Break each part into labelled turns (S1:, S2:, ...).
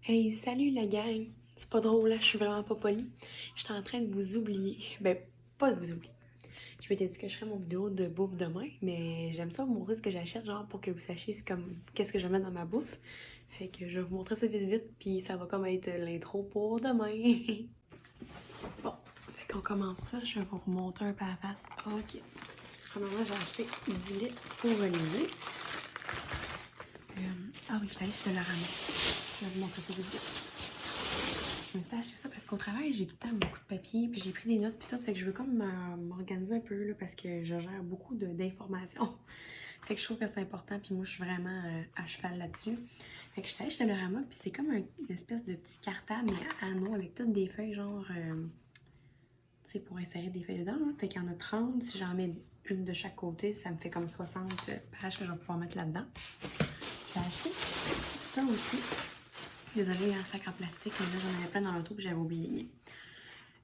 S1: Hey, salut la gang! C'est pas drôle, là, je suis vraiment pas polie. J'étais en train de vous oublier. Ben, pas de vous oublier. Je m'étais dit que je ferais mon vidéo de bouffe demain, mais j'aime ça vous montrer ce que j'achète, genre pour que vous sachiez qu'est-ce que je mets dans ma bouffe. Fait que je vais vous montrer ça vite vite, puis ça va comme être l'intro pour demain. Bon, fait qu'on commence ça, je vais vous remonter un peu à la face. Ok. Premièrement, j'ai acheté 10 litres pour Olivier. Ah oui, je suis allée chez Dollarama. Je vais vous montrer ça vite vite. Je me suis acheté ça parce qu'au travail, j'ai tout le temps beaucoup de papier, puis j'ai pris des notes, puis tout. Fait que je veux comme m'organiser un peu, là, parce que je gère beaucoup d'informations. Fait que je trouve que c'est important, puis moi, je suis vraiment à cheval là-dessus. Fait que je suis allée chez Dollarama, puis c'est comme une espèce de petit cartable, mais anneau, avec toutes des feuilles, genre, tu sais, pour insérer des feuilles dedans, là. Fait qu'il y en a 30. Si j'en mets une de chaque côté, ça me fait comme 60 pages que je vais pouvoir mettre là-dedans. J'ai acheté ça aussi. Désolée, il y a un sac en plastique, mais là j'en avais plein dans l'auto que j'avais oublié.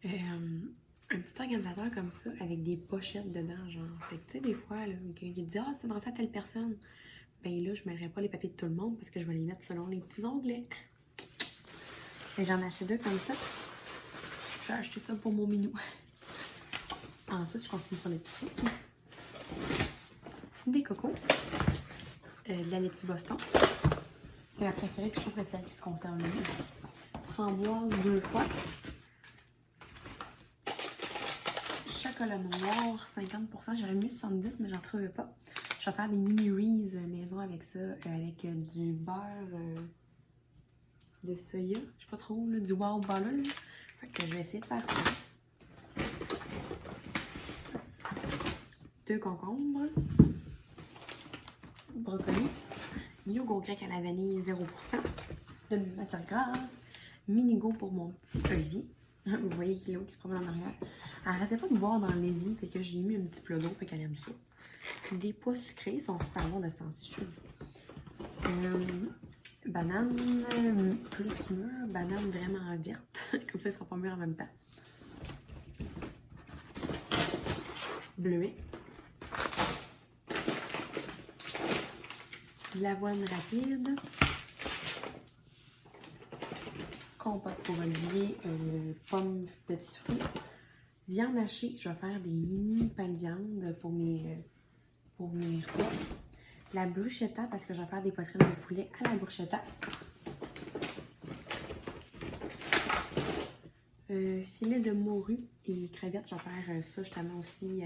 S1: Un petit organisateur comme ça avec des pochettes dedans, genre. Fait que tu sais, des fois, là, il dit ah, c'est adressé à telle personne. Ben là, je ne mettrai pas les papiers de tout le monde parce que je vais les mettre selon les petits onglets. Et j'en ai acheté deux comme ça. J'ai acheté ça pour mon minou. Ensuite, je continue sur les petits. Des cocos. De la laitue Boston. C'est ma préférée, puis je trouve que c'est celle qui se conserve le mieux. Framboise 2 fois. Chocolat noir 50%. J'aurais mis 70, mais j'en trouvais pas. Je vais faire des mini Reese maison avec ça, avec du beurre de soya. Je sais pas trop, là, du Wow Butter. Fait que je vais essayer de faire ça. 2 concombres. Brocoli. Yogourt grec à la vanille 0%. De matière grasse. Minigo pour mon petit Olivier. Vous voyez qu'il est là qui se promène en arrière. Elle arrêtait pas de boire dans l'évier, fait que j'ai mis un petit plat d'eau, fait qu'elle aime ça. Des pois sucrés sont super bons de ce temps-ci, je trouve. Banane plus mûre, banane vraiment verte. Comme ça, elle sera pas mûre en même temps. Bleuet. De l'avoine rapide. Compote pour Olivier, pommes, petits fruits. Viande hachée, je vais faire des mini pains de viande pour mes repas. La bruschetta, parce que je vais faire des poitrines de poulet à la bruschetta. Filet de morue et crevettes, je vais faire ça justement aussi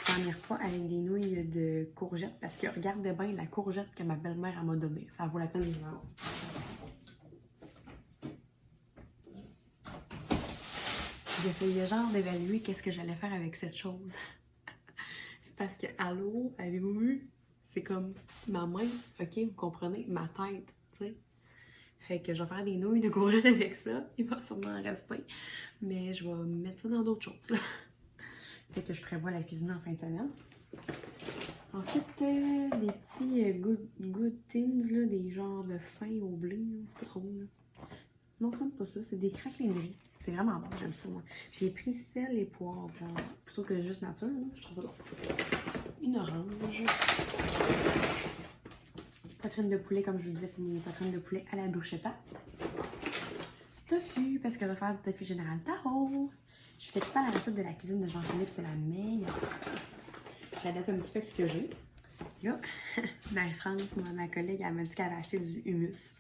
S1: dans mes repas avec des nouilles de courgettes. Parce que regardez bien la courgette que ma belle-mère m'a donnée. Ça vaut la peine de voir. J'essayais genre d'évaluer qu'est-ce que j'allais faire avec cette chose. C'est parce que, allô, avez-vous vu? C'est comme ma main, ok, vous comprenez? Ma tête, tu sais. Fait que je vais faire des nouilles de courgettes avec ça. Il va sûrement en rester. Mais je vais mettre ça dans d'autres choses, là. Fait que je prévois la cuisine en fin de semaine. Ensuite, des petits good things, là, des genres de pain au blé, là. Pas trop, là. Non, c'est même pas ça, c'est des craquelins. C'est vraiment bon, j'aime ça, moi. J'ai pris sel et poivre, genre, plutôt que juste nature, là. Je trouve ça bon. Une orange. Poitrine de poulet, comme je vous disais, pour mes poitrines de poulet à la bruschetta. Tofu, parce que je vais faire du tofu général Tao. Je fais tout le temps la recette de la cuisine de Jean-Philippe, c'est la meilleure. J'adapte un petit peu avec ce que j'ai. Puis là, Marie-France, ma collègue, elle m'a dit qu'elle avait acheté du hummus.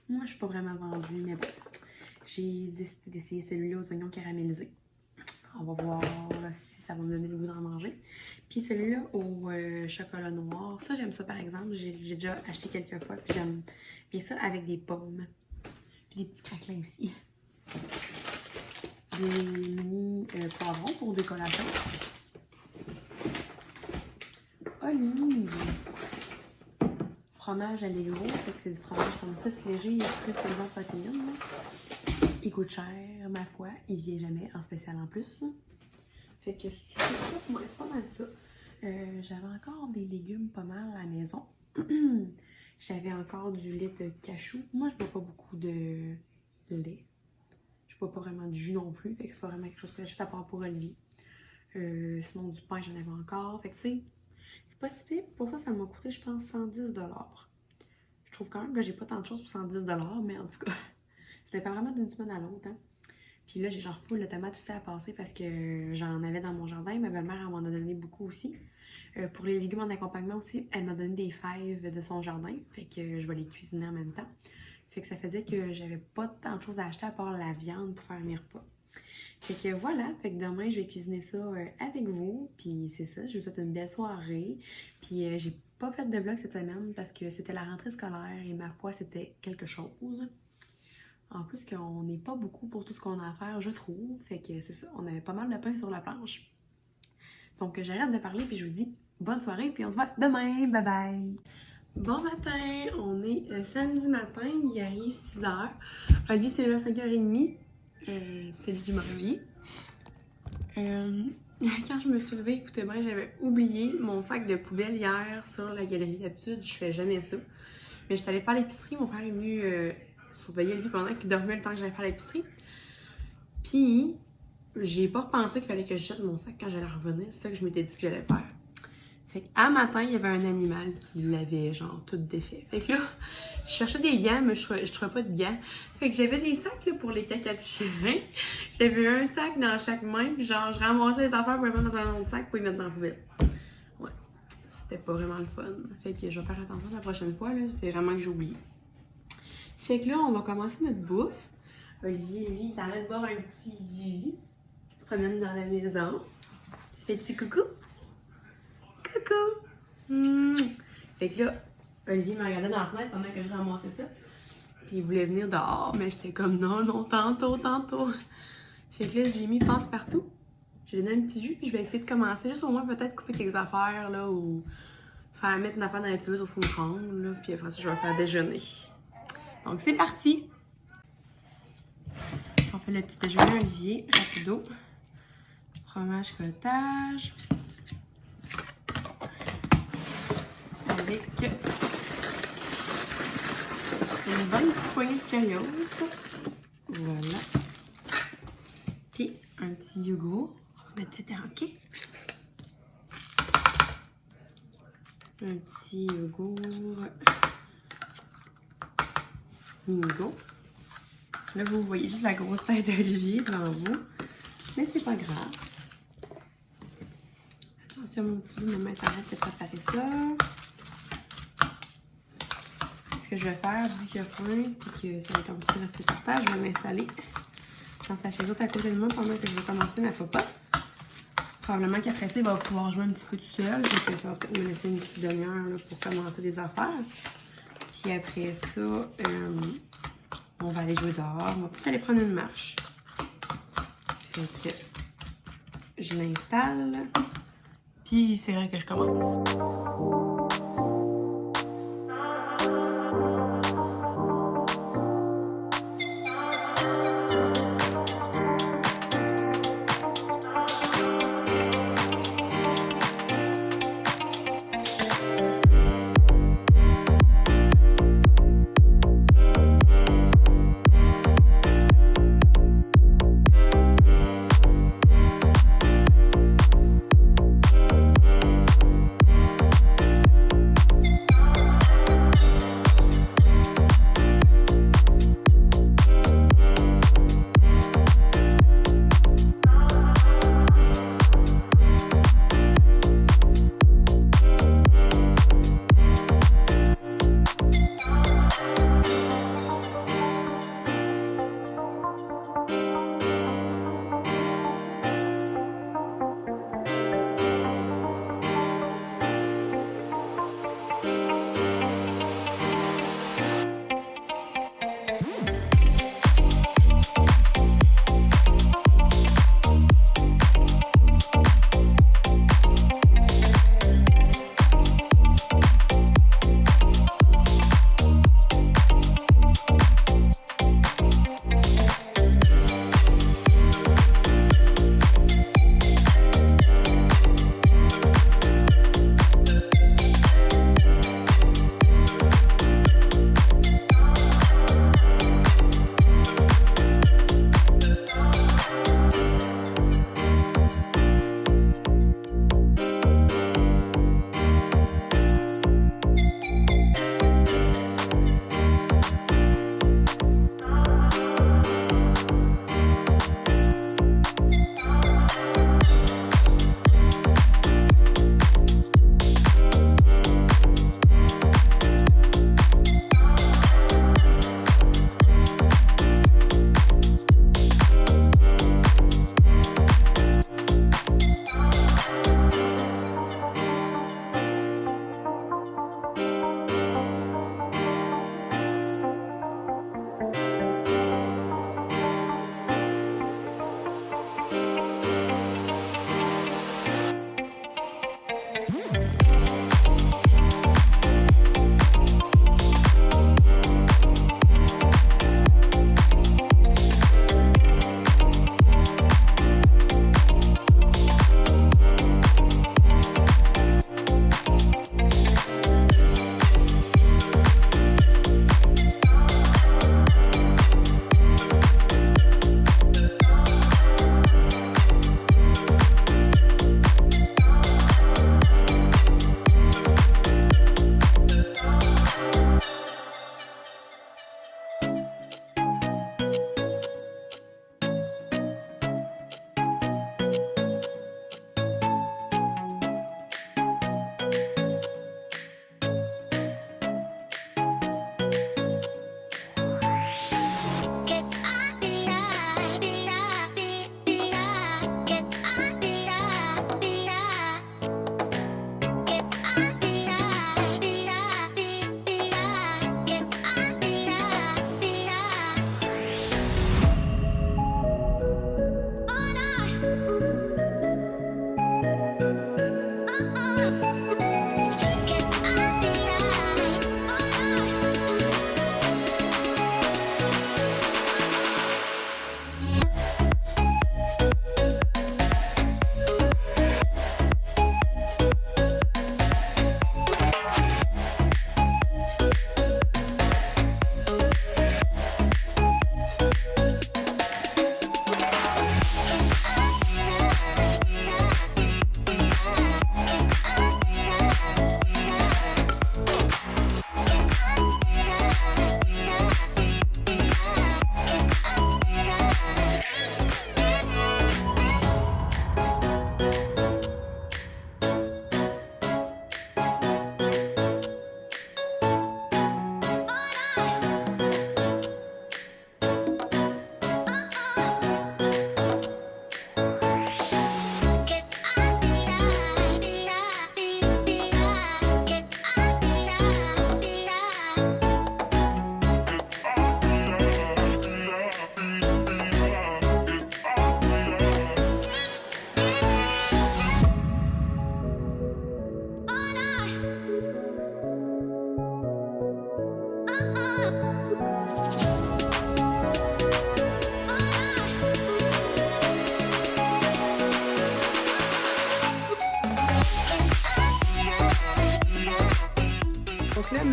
S1: Moi, je suis pas vraiment vendue, mais bon. J'ai décidé d'essayer celui-là aux oignons caramélisés. On va voir si ça va me donner le goût d'en manger. Puis celui-là au chocolat noir. Ça, j'aime ça par exemple. J'ai déjà acheté quelques fois. Puis j'aime bien ça avec des pommes. Puis des petits craquelins aussi. Des mini poivrons pour décoration. Olive. Fromage Allegro. Fait que c'est du fromage comme plus léger et plus élevé en protéines. Il coûte cher, ma foi. Il vient jamais en spécial en plus. Fait que c'est ça pour moi, c'est pas mal ça. J'avais encore des légumes pas mal à la maison. J'avais encore du lait de cachou. Moi, je bois pas beaucoup de lait. Je bois pas vraiment du jus non plus. Fait que c'est pas vraiment quelque chose que j'achète à part pour Olivier. Sinon, du pain, j'en avais encore. Fait que tu sais, c'est pas si pire. Pour ça, ça m'a coûté, je pense, 110 $. Je trouve quand même que j'ai pas tant de choses pour 110 $, mais en tout cas, C'était pas vraiment d'une semaine à l'autre, hein. Puis là, j'ai genre full de tomates aussi à passer parce que j'en avais dans mon jardin. Ma belle-mère, elle m'en a donné beaucoup aussi. Pour les légumes en accompagnement aussi, elle m'a donné des fèves de son jardin. Fait que je vais les cuisiner en même temps. Fait que ça faisait que j'avais pas tant de choses à acheter à part la viande pour faire mes repas. Fait que voilà, fait que demain, je vais cuisiner ça avec vous. Puis c'est ça, je vous souhaite une belle soirée. Puis j'ai pas fait de vlog cette semaine parce que c'était la rentrée scolaire et ma foi, c'était quelque chose. En plus qu'on n'est pas beaucoup pour tout ce qu'on a à faire, je trouve. Fait que c'est ça, on avait pas mal de pain sur la planche. Donc j'arrête de parler puis je vous dis bonne soirée puis on se voit demain. Bye bye! Bon matin, on est samedi matin, il arrive 6h. Olivier s'est levé à 5h30. C'est lui qui m'a réveillée. Quand je me suis levée, écoutez bien, j'avais oublié mon sac de poubelle hier sur la galerie. D'habitude, je fais jamais ça. Mais j'étais allée faire l'épicerie, mon père est venu surveiller lui pendant qu'il dormait le temps que j'allais faire l'épicerie. Puis, j'ai pas pensé qu'il fallait que je jette mon sac quand j'allais revenir. C'est ça que je m'étais dit que j'allais faire. Fait qu'à matin, il y avait un animal qui l'avait genre tout défait. Fait que là, je cherchais des gants, mais je trouvais pas de gants. Fait que j'avais des sacs là, pour les caca de chien. J'avais un sac dans chaque main, puis genre je ramassais les affaires pour les mettre dans un autre sac pour les mettre dans la poubelle. Ouais, c'était pas vraiment le fun. Fait que je vais faire attention la prochaine fois, là, c'est vraiment que j'ai oublié. Fait que là, on va commencer notre bouffe. Olivier, lui, il arrête de boire un petit jus. Il se promène dans la maison. Il se fait petit coucou. Coucou! Fait que là, Olivier me regardait dans la fenêtre pendant que je ramassais ça. Puis il voulait venir dehors, mais j'étais comme non, tantôt. Fait que là, je lui ai mis passe-partout. J'ai donné un petit jus, puis je vais essayer de commencer. Juste au moins, peut-être couper quelques affaires, là, ou faire mettre une affaire dans la tueuse au four-micro, là. Puis après ça, je vais faire déjeuner. Donc, c'est parti! On fait le petit déjeuner Olivier, rapido. Fromage cottage. Avec une bonne poignée de Cheerios. Voilà. Puis un petit yogourt. On va mettre dedans, ok? Un petit yogourt. Minigo. Là, vous voyez juste la grosse tête d'Olivier devant vous. Mais c'est pas grave. Attention, mon petit loup, maman t'arrête de préparer ça. Ce que je vais faire, vu qu'il y a faim et que ça va être un petit rester par terre, je vais m'installer dans sa chaise haute à côté de moi pendant que je vais commencer ma popote. Probablement qu'après ça, il va pouvoir jouer un petit peu tout seul. Donc ça va peut-être me laisser une petite demi-heure pour commencer des affaires. Puis après ça, on va aller jouer dehors. On va peut-être aller prendre une marche. Fait que je l'installe. Puis c'est vrai que je commence.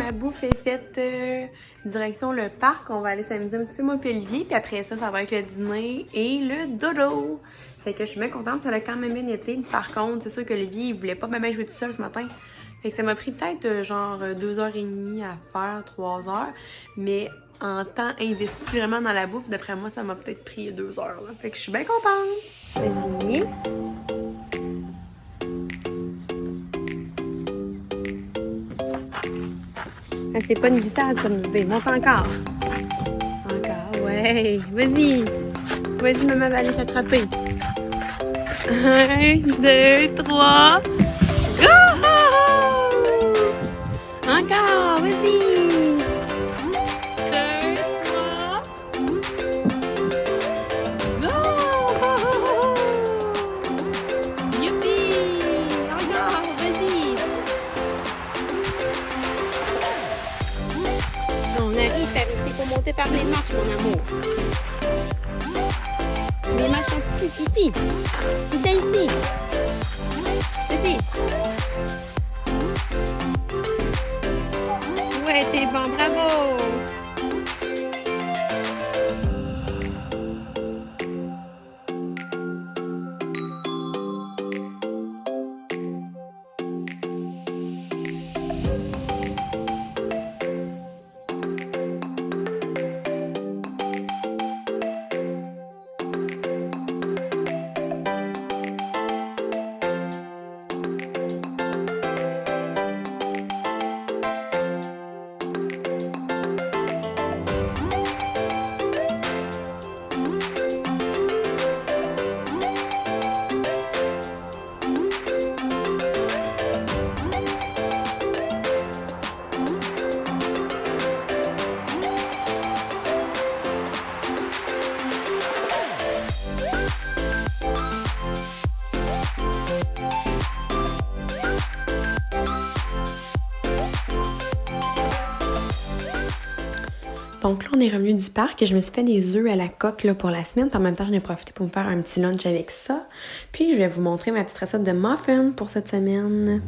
S1: ma bouffe est faite direction le parc. On va aller s'amuser un petit peu, moi et Olivier. Puis après ça, ça va être le dîner et le dodo. Fait que je suis bien contente, ça a quand même bien été. Par contre, c'est sûr que Olivier, il voulait pas même jouer tout seul ce matin. Fait que ça m'a pris peut-être genre 2h30 à faire, 3h. Mais en temps investi vraiment dans la bouffe, d'après moi, ça m'a peut-être pris 2 heures. Là. Fait que je suis bien contente. Vas-y. Ah, c'est pas une glissade, ça, mon bébé. Monte encore. Encore, ouais. Vas-y. Vas-y, maman va aller t'attraper. 1, 2, 3. Go! Encore, vas-y. 2, 3. Go! Youpi! Encore, vas-y. On arrive par ici pour monter par les marches, mon amour. Les marches sont ici. Tout est ici. Vas-y. Ouais, t'es bon, bravo. Donc là, on est revenu du parc et je me suis fait des œufs à la coque là, pour la semaine. Puis en même temps, j'en ai profité pour me faire un petit lunch avec ça. Puis je vais vous montrer ma petite recette de muffins pour cette semaine.